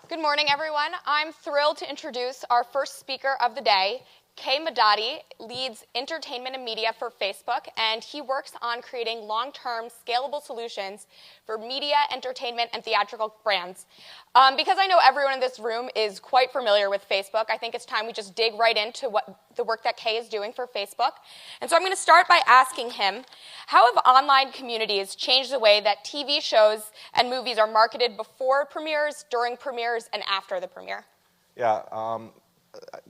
Good morning, everyone. I'm thrilled to introduce our first speaker of the day. Kay Madadi leads entertainment and media for Facebook, and he works on creating long-term scalable solutions for media, entertainment, and theatrical brands. Because I know everyone in this room is quite familiar with Facebook, I think it's time we just dig right into the work that Kay is doing for Facebook. And so I'm going to start by asking him, how have online communities changed the way that TV shows and movies are marketed before premieres, during premieres, and after the premiere? Yeah.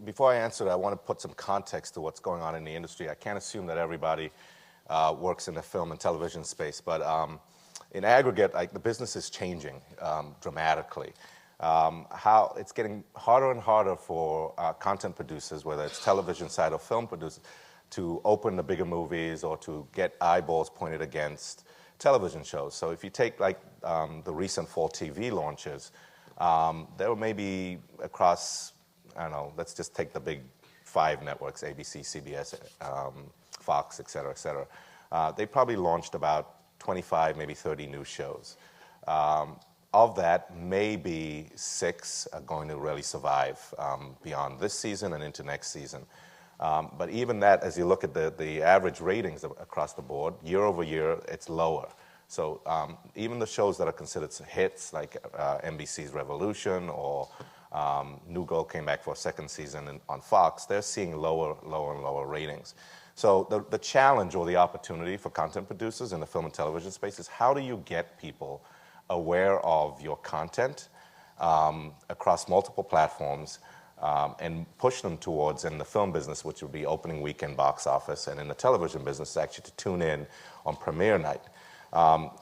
Before I answer that, I want to put some context to what's going on in the industry. I can't assume that everybody works in the film and television space, but in aggregate, the business is changing dramatically. How it's getting harder and harder for content producers, whether it's television side or film producers, to open the bigger movies or to get eyeballs pointed against television shows. So if you take like the recent fall TV launches, there were maybe across, I don't know, let's just take the big 5 networks, ABC, CBS, Fox, et cetera, et cetera. They probably launched about 25, maybe 30 new shows. Of that, maybe 6 are going to really survive beyond this season and into next season. But even that, as you look at the average ratings across the board, year over year, it's lower. So even the shows that are considered hits, like NBC's Revolution or New Girl came back for a second season on Fox, they're seeing lower and lower ratings. So the challenge or the opportunity for content producers in the film and television space is how do you get people aware of your content across multiple platforms and push them towards, in the film business, which would be opening weekend box office, and in the television business, actually to tune in on premiere night.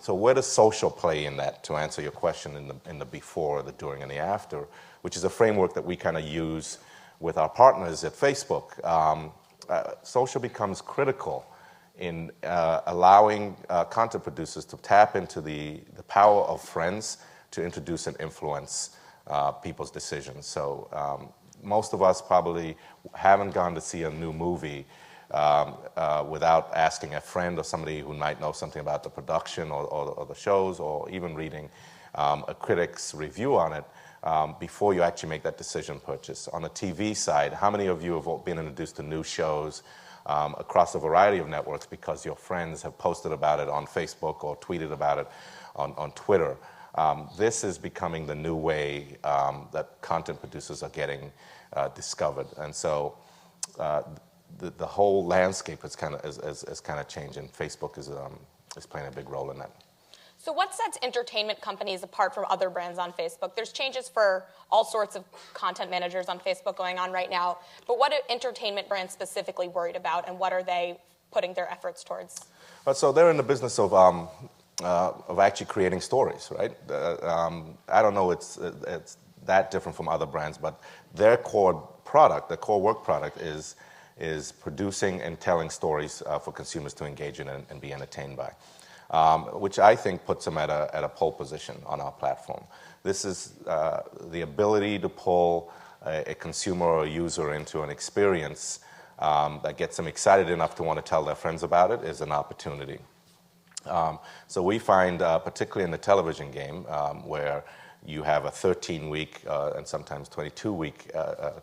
So where does social play in that, to answer your question, in the before, the during, and the after, which is a framework that we kind of use with our partners at Facebook. Social becomes critical in allowing content producers to tap into the power of friends to introduce and influence people's decisions. So most of us probably haven't gone to see a new movie without asking a friend or somebody who might know something about the production or the shows, or even reading a critic's review on it before you actually make that decision purchase. On the TV side, how many of you have been introduced to new shows across a variety of networks because your friends have posted about it on Facebook or tweeted about it on Twitter? This is becoming the new way that content producers are getting discovered. And so the whole landscape is kind of changed, and Facebook is playing a big role in that. So what sets entertainment companies apart from other brands on Facebook? There's changes for all sorts of content managers on Facebook going on right now, but what are entertainment brands specifically worried about, and what are they putting their efforts towards? So they're in the business of actually creating stories, right? I don't know it's that different from other brands, but their core product, the core work product is producing and telling stories for consumers to engage in and be entertained by. Which I think puts them at a pole position on our platform. This is the ability to pull a consumer or a user into an experience that gets them excited enough to want to tell their friends about it is an opportunity. So we find, particularly in the television game, where you have a 13-week and sometimes 22-week,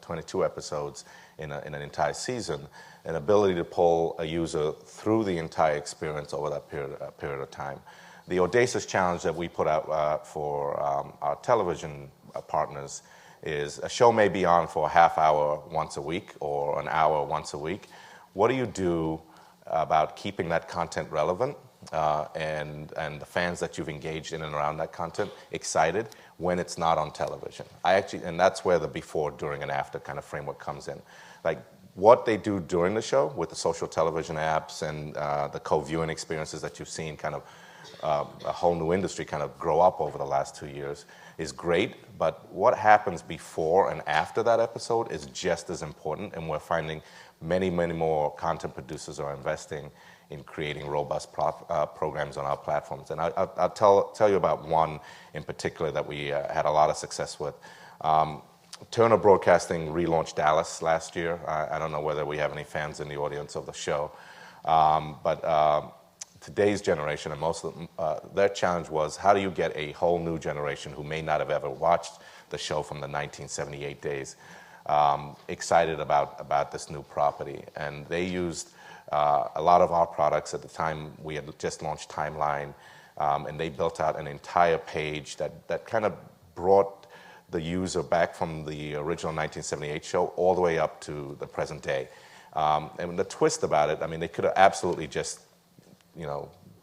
22 episodes in an entire season, an ability to pull a user through the entire experience over that period of time. The audacious challenge that we put out for our television partners is a show may be on for a half hour once a week or an hour once a week. What do you do about keeping that content relevant and the fans that you've engaged in and around that content excited when it's not on television? And that's where the before, during, and after kind of framework comes in. Like, what they do during the show with the social television apps and the co-viewing experiences that you've seen kind of a whole new industry kind of grow up over the last 2 years is great, but what happens before and after that episode is just as important, and we're finding many more content producers are investing in creating robust programs on our platforms. And I'll tell you about one in particular that we had a lot of success with. Turner Broadcasting relaunched Dallas last year. I don't know whether we have any fans in the audience of the show, but today's generation, and most of them, their challenge was, how do you get a whole new generation who may not have ever watched the show from the 1978 days excited about this new property? And they used a lot of our products. At the time, we had just launched Timeline, and they built out an entire page that kind of brought the user back from the original 1978 show all the way up to the present day. And the twist about it, I mean, they could have absolutely just,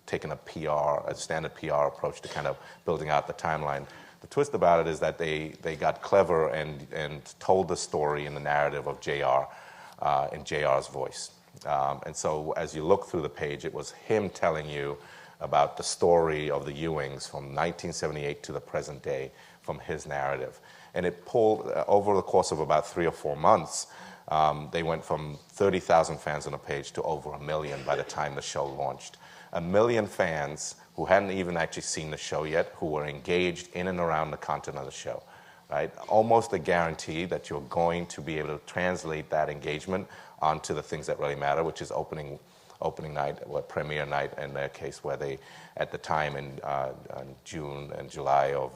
taken a standard PR approach to kind of building out the timeline. The twist about it is that they got clever and told the story and the narrative of JR in JR's voice. And so as you look through the page, it was him telling you about the story of the Ewings from 1978 to the present day from his narrative. And it pulled, over the course of about 3 or 4 months, they went from 30,000 fans on a page to over 1 million by the time the show launched. 1 million fans who hadn't even actually seen the show yet, who were engaged in and around the content of the show, right? Almost a guarantee that you're going to be able to translate that engagement onto the things that really matter, which is opening night, or premiere night in their case, where they, at the time in June and July of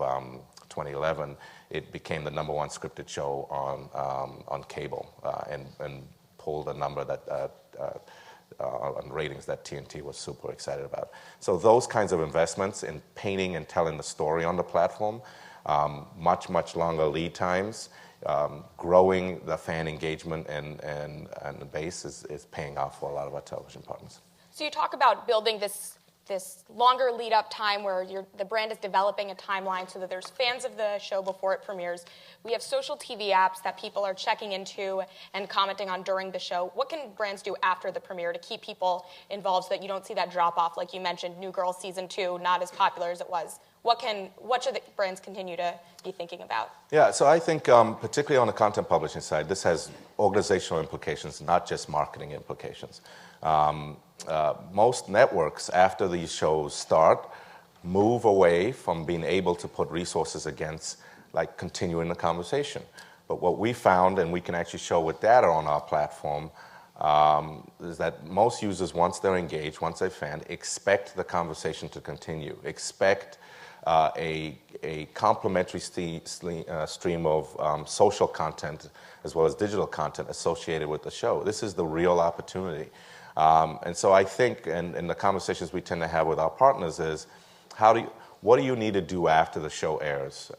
2011, it became the #1 scripted show on cable and pulled a number that on ratings that TNT was super excited about. So those kinds of investments in painting and telling the story on the platform, much longer lead times, growing the fan engagement and the base is paying off for a lot of our television partners. So you talk about building this longer lead-up time where the brand is developing a timeline so that there's fans of the show before it premieres. We have social TV apps that people are checking into and commenting on during the show. What can brands do after the premiere to keep people involved so that you don't see that drop-off? Like you mentioned, New Girl Season 2, not as popular as it was. What should the brands continue to be thinking about? Yeah, so I think particularly on the content publishing side, this has organizational implications, not just marketing implications. Most networks, after these shows start, move away from being able to put resources against, like, continuing the conversation. But what we found, and we can actually show with data on our platform, is that most users, once they're engaged, once they've fanned, expect the conversation to continue, expect a complementary stream of social content as well as digital content associated with the show. This is the real opportunity. And so I think, and the conversations we tend to have with our partners is, what do you need to do after the show airs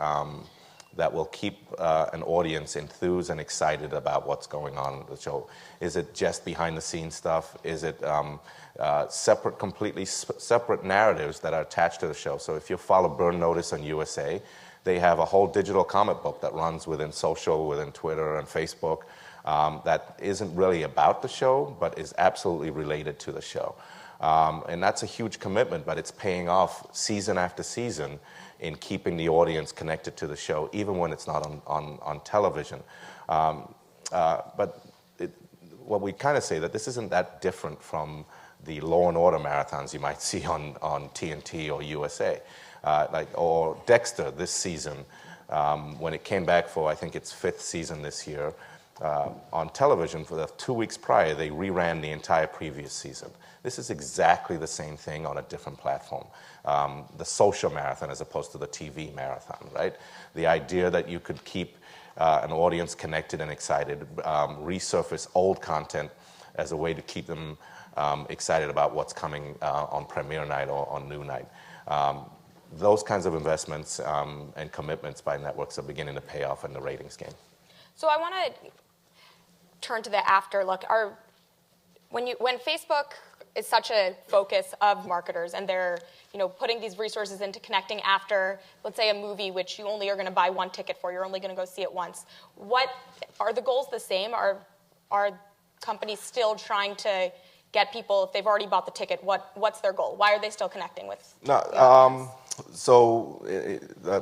that will keep an audience enthused and excited about what's going on in the show? Is it just behind the scenes stuff? Is it completely separate narratives that are attached to the show? So if you follow Burn Notice on USA, they have a whole digital comic book that runs within social, within Twitter and Facebook, that isn't really about the show, but is absolutely related to the show. And that's a huge commitment, but it's paying off season after season in keeping the audience connected to the show, even when it's not on television. But what we kind of say that this isn't that different from the Law and Order marathons you might see on TNT or USA, or Dexter this season, when it came back for, I think, its 5th season this year. On television, for the 2 weeks prior, they reran the entire previous season. This is exactly the same thing on a different platform. The social marathon as opposed to the TV marathon, right? The idea that you could keep an audience connected and excited, resurface old content as a way to keep them excited about what's coming on premiere night or on new night. Those kinds of investments and commitments by networks are beginning to pay off in the ratings game. So I want to turn to the after look. When Facebook is such a focus of marketers and they're putting these resources into connecting after, let's say, a movie which you only are going to buy 1 ticket for, you're only going to go see it once. What are the goals the same? Are companies still trying to get people, if they've already bought the ticket, what's their goal? Why are they still connecting with? No, so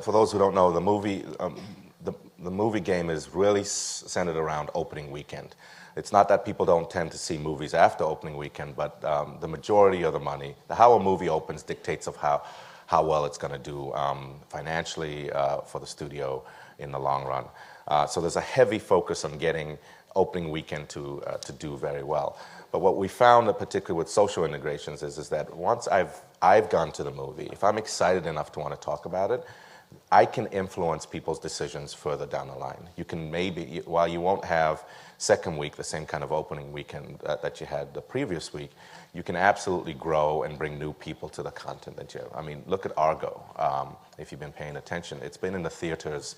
for those who don't know, the movie game is really centered around opening weekend. It's not that people don't tend to see movies after opening weekend, but the majority of the money, how a movie opens dictates of how well it's going to do financially for the studio in the long run. So there's a heavy focus on getting opening weekend to do very well. But what we found, particularly with social integrations, is that once I've gone to the movie, if I'm excited enough to want to talk about it, I can influence people's decisions further down the line. You can maybe, while you won't have second week the same kind of opening weekend that you had the previous week, you can absolutely grow and bring new people to the content that you. I mean, look at Argo. If you've been paying attention, it's been in the theaters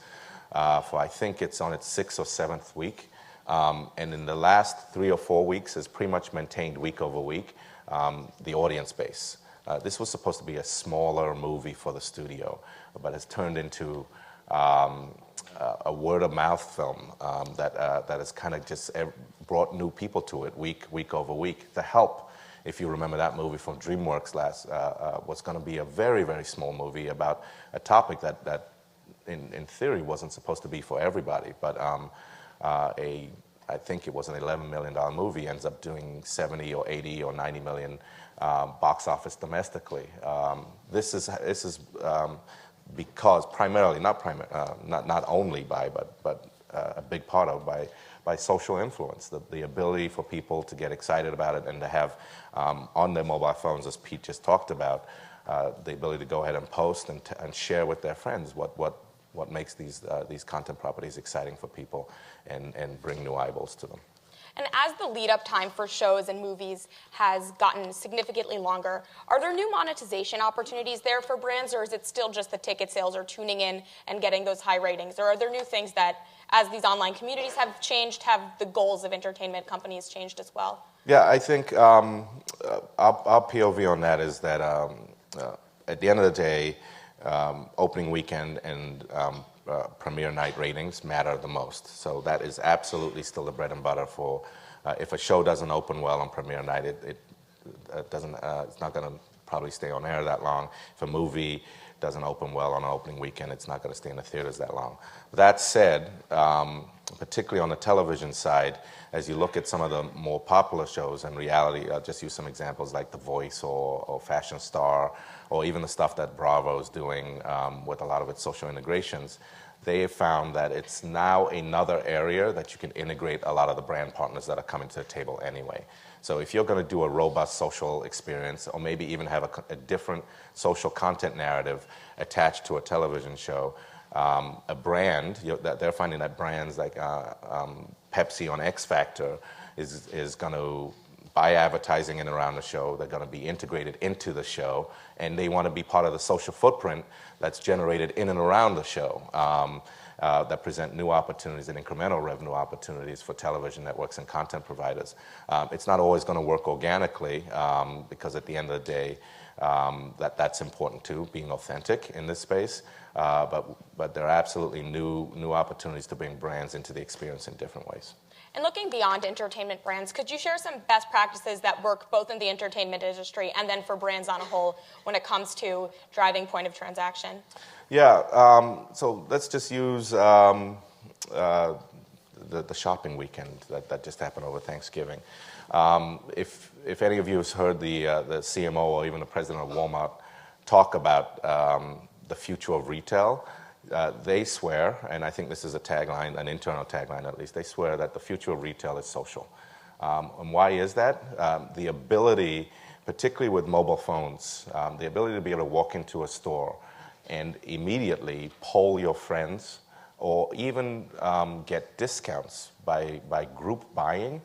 for, I think it's on its 6th or 7th week. And in the last 3 or 4 weeks has pretty much maintained week over week the audience base. This was supposed to be a smaller movie for the studio, but has turned into a word-of-mouth film that has kind of just brought new people to it week over week. The Help, if you remember that movie from DreamWorks was going to be a very, very small movie about a topic that in theory wasn't supposed to be for everybody, but I think it was an $11 million movie, ends up doing 70 or 80 or 90 million box office domestically. This is because primarily, not only by, but a big part of by social influence, the ability for people to get excited about it and to have on their mobile phones, as Pete just talked about, the ability to go ahead and post and share with their friends what makes these content properties exciting for people and bring new eyeballs to them. And as the lead-up time for shows and movies has gotten significantly longer, are there new monetization opportunities there for brands, or is it still just the ticket sales or tuning in and getting those high ratings? Or are there new things that, as these online communities have changed, have the goals of entertainment companies changed as well? Yeah, I think our POV on that is that at the end of the day, opening weekend and premiere night ratings matter the most. So that is absolutely still the bread and butter for if a show doesn't open well on premiere night, it doesn't. It's not going to probably stay on air that long. If a movie doesn't open well on an opening weekend, it's not going to stay in the theaters that long. That said, particularly on the television side, as you look at some of the more popular shows and reality, I'll just use some examples like The Voice or Fashion Star, or even the stuff that Bravo is doing with a lot of its social integrations. They have found that it's now another area that you can integrate a lot of the brand partners that are coming to the table anyway. So if you're going to do a robust social experience, or maybe even have a different social content narrative attached to a television show, a brand, they're finding that brands like Pepsi on X Factor is going to buy advertising in and around the show. They're going to be integrated into the show, and they want to be part of the social footprint that's generated in and around the show that present new opportunities and incremental revenue opportunities for television networks and content providers. It's not always going to work organically because at the end of the day, that's important too, being authentic in this space. But there are absolutely new opportunities to bring brands into the experience in different ways. And looking beyond entertainment brands, could you share some best practices that work both in the entertainment industry and then for brands on a whole when it comes to driving point of transaction? Yeah, so let's just use the shopping weekend that just happened over Thanksgiving. If any of you has heard the CMO or even the president of Walmart talk about the future of retail, they swear, and I think this is a tagline, an internal tagline at least, they swear that the future of retail is social. And why is that? The ability, particularly with mobile phones, the ability to be able to walk into a store and immediately poll your friends or even get discounts by group buying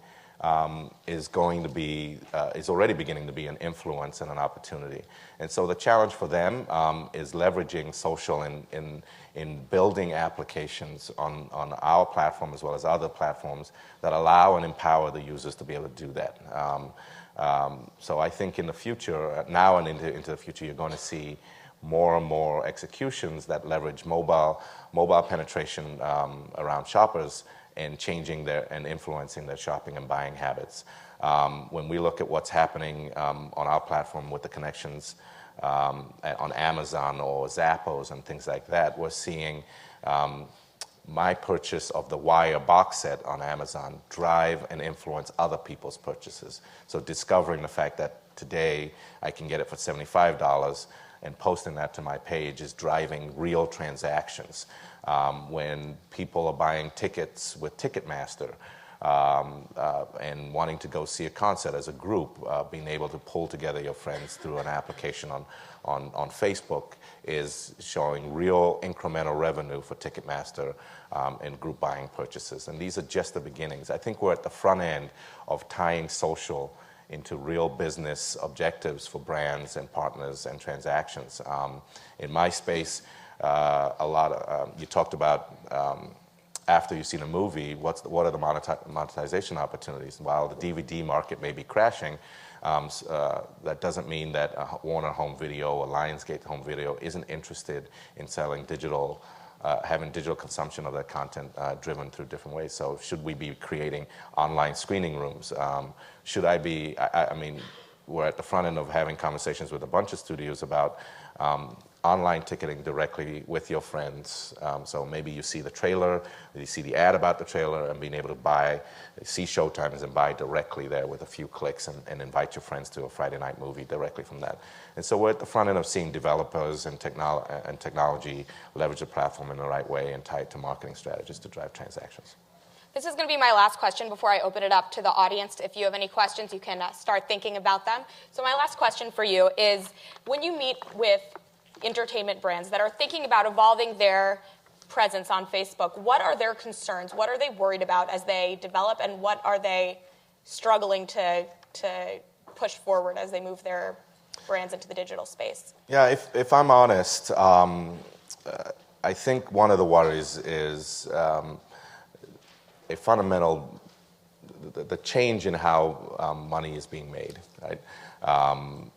is already beginning to be an influence and an opportunity. And so the challenge for them is leveraging social in building applications on our platform as well as other platforms that allow and empower the users to be able to do that. So I think in the future, now and into the future, you're going to see more and more executions that leverage mobile penetration around shoppers and changing and influencing their shopping and buying habits. When we look at what's happening on our platform with the connections on Amazon or Zappos and things like that, we're seeing my purchase of the Wire box set on Amazon drive and influence other people's purchases. So discovering the fact that today I can get it for $75 and posting that to my page is driving real transactions. When people are buying tickets with Ticketmaster, and wanting to go see a concert as a group, being able to pull together your friends through an application on Facebook is showing real incremental revenue for Ticketmaster in group buying purchases. And these are just the beginnings. I think we're at the front end of tying social into real business objectives for brands and partners and transactions. In my space, you talked about after you've seen a movie, what are the monetization opportunities? While the DVD market may be crashing, that doesn't mean that Warner Home Video or Lionsgate Home Video isn't interested in selling digital, having digital consumption of their content driven through different ways. So should we be creating online screening rooms? Should I be, I mean, we're at the front end of having conversations with a bunch of studios about online ticketing directly with your friends. So maybe you see the trailer, you see the ad about the trailer, and being able to see showtimes and buy directly there with a few clicks and invite your friends to a Friday night movie directly from that. And so we're at the front end of seeing developers and technology leverage the platform in the right way and tie it to marketing strategies to drive transactions. This is going to be my last question before I open it up to the audience. If you have any questions, you can start thinking about them. So my last question for you is, when you meet with entertainment brands that are thinking about evolving their presence on Facebook, what are their concerns? What are they worried about as they develop, and what are they struggling to push forward as they move their brands into the digital space? Yeah, if I'm honest, I think one of the worries is a fundamental, the change in how money is being made, right?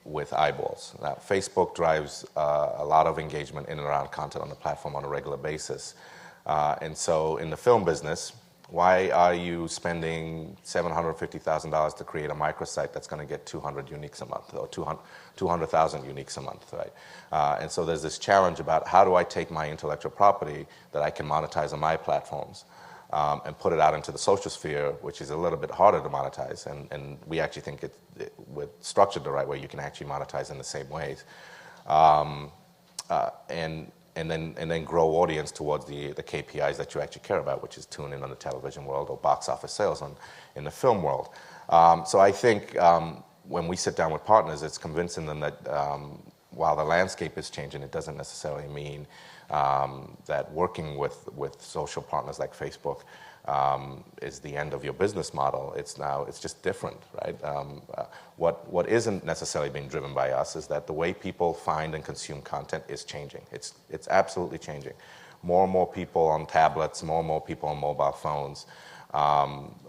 With eyeballs. Now, Facebook drives a lot of engagement in and around content on the platform on a regular basis. And so in the film business, why are you spending $750,000 to create a microsite that's going to get 200 uniques a month or 200,000 uniques a month, right? And so there's this challenge about how do I take my intellectual property that I can monetize on my platforms and put it out into the social sphere, which is a little bit harder to monetize. And we actually think with structured the right way, you can actually monetize in the same ways. And then grow audience towards the KPIs that you actually care about, which is tune in on the television world or box office sales in the film world. So I think when we sit down with partners, it's convincing them that while the landscape is changing, it doesn't necessarily mean that working with social partners like Facebook is the end of your business model. It's just different, right? What isn't necessarily being driven by us is that the way people find and consume content is changing. It's absolutely changing. More and more people on tablets, more and more people on mobile phones.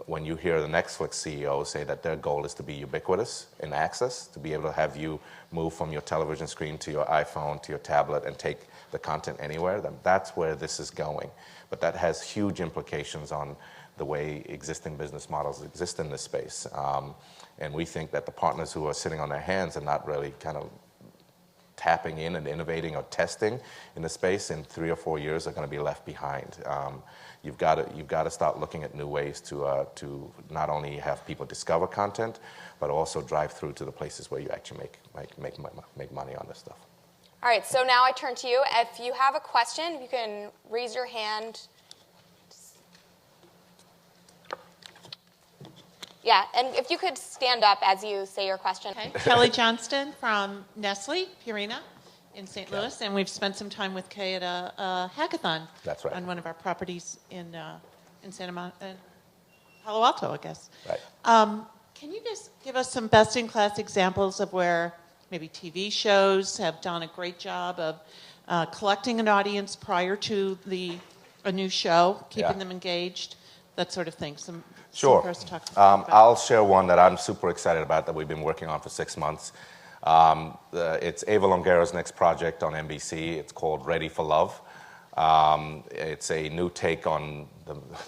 When you hear the Netflix CEO say that their goal is to be ubiquitous in access, to be able to have you move from your television screen to your iPhone to your tablet and take the content anywhere, then that's where this is going. But that has huge implications on the way existing business models exist in this space. And we think that the partners who are sitting on their hands and not really kind of tapping in and innovating or testing in the space in 3 or 4 years are going to be left behind. You've got to start looking at new ways to not only have people discover content, but also drive through to the places where you actually make money on this stuff. All right, so now I turn to you. If you have a question, you can raise your hand. Yeah, and if you could stand up as you say your question. Okay. Kelly Johnston from Nestle Purina in St. Louis, and we've spent some time with Kay at a hackathon. That's right. On one of our properties in Palo Alto, I guess. Right. Can you just give us some best-in-class examples of where maybe TV shows have done a great job of collecting an audience prior to a new show, keeping them engaged, that sort of thing? Sure. For us to talk about. I'll share one that I'm super excited about that we've been working on for 6 months. It's Ava Longora's next project on NBC. It's called Ready for Love. It's a new take on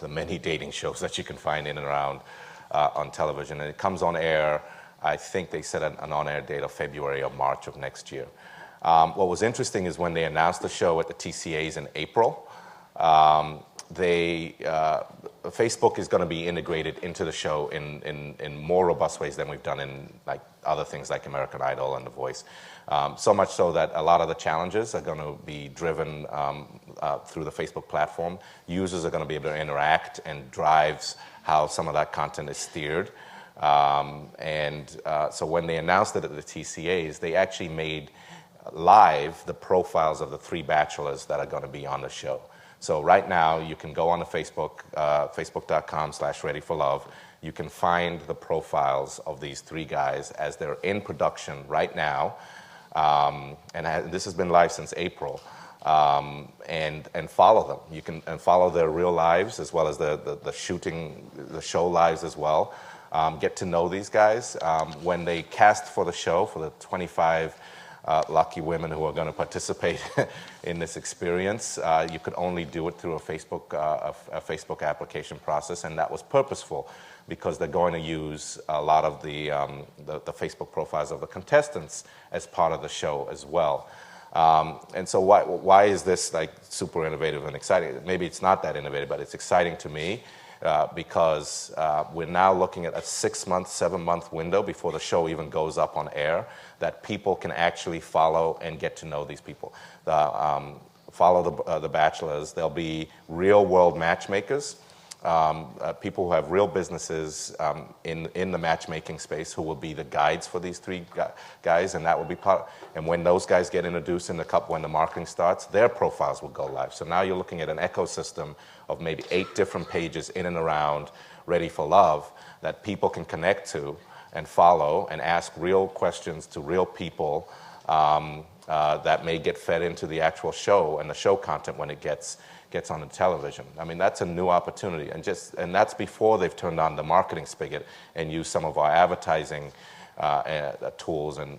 the many dating shows that you can find in and around on television. And it comes on air, I think they set an on-air date of February or March of next year. What was interesting is when they announced the show at the TCAs in April, Facebook is going to be integrated into the show in more robust ways than we've done in like other things like American Idol and The Voice. So much so that a lot of the challenges are going to be driven through the Facebook platform. Users are going to be able to interact and drives how some of that content is steered. So when they announced it at the TCAs, they actually made live the profiles of the 3 bachelors that are going to be on the show. So right now, you can go on the Facebook, facebook.com/readyforlove. You can find the profiles of these 3 guys as they're in production right now. This has been live since April. And follow them. You can follow their real lives as well as the shooting, the show lives as well. Get to know these guys. When they cast for the show, for the 25 lucky women who are going to participate in this experience, you could only do it through a Facebook application process, and that was purposeful because they're going to use a lot of the Facebook profiles of the contestants as part of the show as well. And so why is this like super innovative and exciting? Maybe it's not that innovative, but it's exciting to me because we're now looking at a 6-month, 7-month window before the show even goes up on air that people can actually follow and get to know these people. Follow the bachelors. There'll be real-world matchmakers. People who have real businesses in the matchmaking space who will be the guides for these 3 guys, and that will be part. And when those guys get introduced in the cup, when the marketing starts, their profiles will go live. So now you're looking at an ecosystem of maybe 8 different pages in and around Ready for Love that people can connect to and follow and ask real questions to real people that may get fed into the actual show and the show content when it gets on the television. I mean, that's a new opportunity, and that's before they've turned on the marketing spigot and used some of our advertising tools and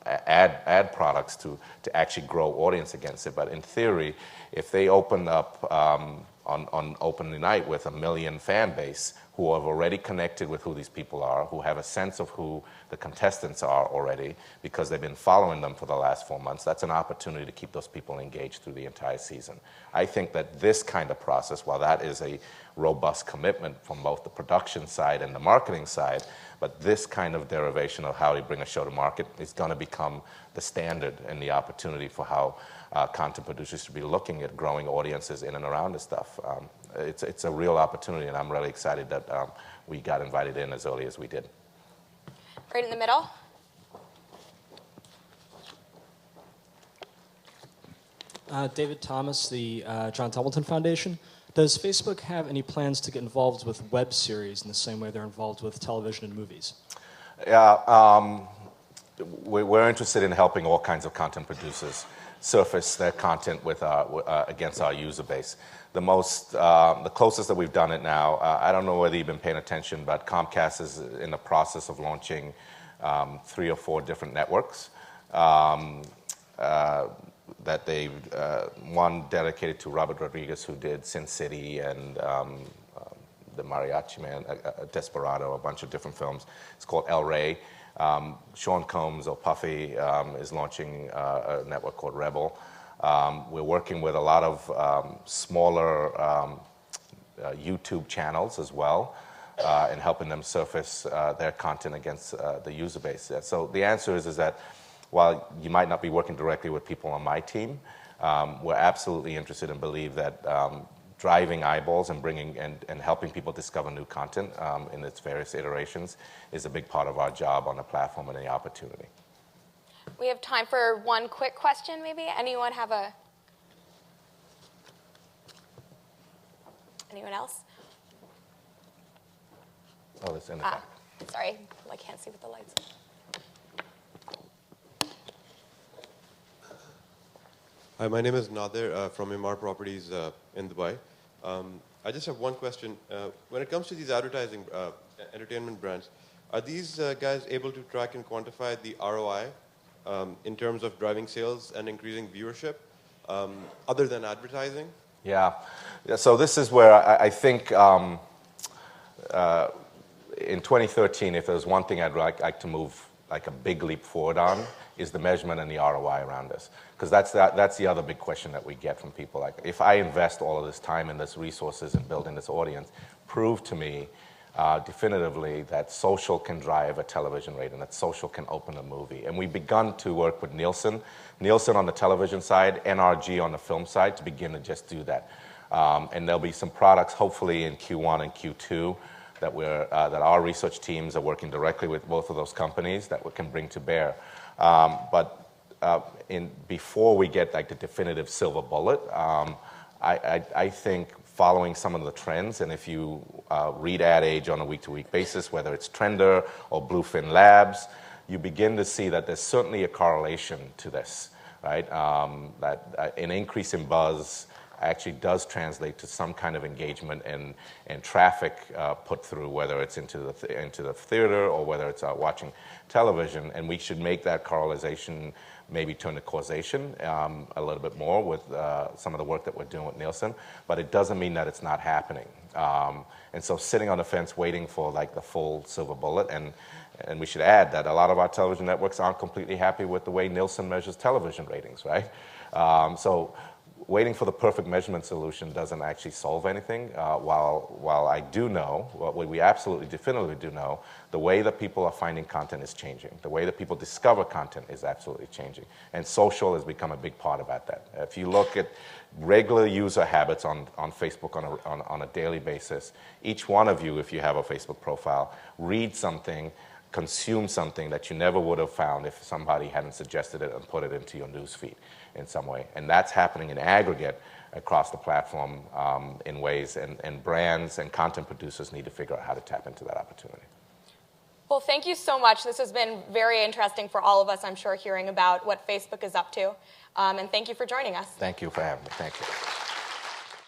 ad products to actually grow audience against it. But in theory, if they open up on opening night with 1 million fan base who have already connected with who these people are, who have a sense of who the contestants are already because they've been following them for the last 4 months, that's an opportunity to keep those people engaged through the entire season. I think that this kind of process, while that is a robust commitment from both the production side and the marketing side, but this kind of derivation of how you bring a show to market is going to become the standard and the opportunity for how content producers should be looking at growing audiences in and around this stuff. It's a real opportunity, and I'm really excited that we got invited in as early as we did. Right in the middle. David Thomas, the John Templeton Foundation. Does Facebook have any plans to get involved with web series in the same way they're involved with television and movies? Yeah, we're interested in helping all kinds of content producers surface their content with against our user base. The closest that we've done it now, I don't know whether you've been paying attention, but Comcast is in the process of launching 3 or 4 different networks that they've, one dedicated to Robert Rodriguez, who did Sin City and the Mariachi Man, Desperado, a bunch of different films. It's called El Rey. Sean Combs, or Puffy, is launching a network called Rebel. We're working with a lot of smaller YouTube channels as well and helping them surface their content against the user base. So the answer is that while you might not be working directly with people on my team, we're absolutely interested and believe that driving eyeballs and bringing and helping people discover new content in its various iterations is a big part of our job on the platform and the opportunity. We have time for one quick question, maybe. Anyone have a... Anyone else? Oh, it's in the back. Sorry, I can't see with the lights. Hi, my name is Nadir from Imar Properties in Dubai. I just have one question. When it comes to these advertising entertainment brands, are these guys able to track and quantify the ROI in terms of driving sales and increasing viewership other than advertising? Yeah. So this is where I think in 2013, if there's one thing I'd like to move like a big leap forward on, is the measurement and the ROI around this. Because that's the other big question that we get from people. Like, if I invest all of this time and this resources in building this audience, prove to me definitively that social can drive a television rating, that social can open a movie. And we've begun to work with Nielsen on the television side, NRG on the film side, to begin to just do that. And there'll be some products, hopefully in Q1 and Q2, that our research teams are working directly with both of those companies that we can bring to bear. Before we get like the definitive silver bullet, I think following some of the trends, and if you read Ad Age on a week-to-week basis, whether it's Trender or Bluefin Labs, you begin to see that there's certainly a correlation to this, right? That an increase in buzz actually does translate to some kind of engagement and traffic put through, whether it's into the theater or whether it's watching television. And we should make that correlation maybe turn to causation a little bit more with some of the work that we're doing with Nielsen. But it doesn't mean that it's not happening. And so sitting on the fence waiting for like the full silver bullet, and we should add that a lot of our television networks aren't completely happy with the way Nielsen measures television ratings, right? So waiting for the perfect measurement solution doesn't actually solve anything. While I do know, what we absolutely definitively do know, the way that people are finding content is changing. The way that people discover content is absolutely changing. And social has become a big part about that. If you look at regular user habits on Facebook on a daily basis, each one of you, if you have a Facebook profile, read something, consume something that you never would have found if somebody hadn't suggested it and put it into your news feed in some way. And that's happening in aggregate across the platform in ways, and brands and content producers need to figure out how to tap into that opportunity. Well, thank you so much. This has been very interesting for all of us, I'm sure, hearing about what Facebook is up to. And thank you for joining us. Thank you for having me. Thank you.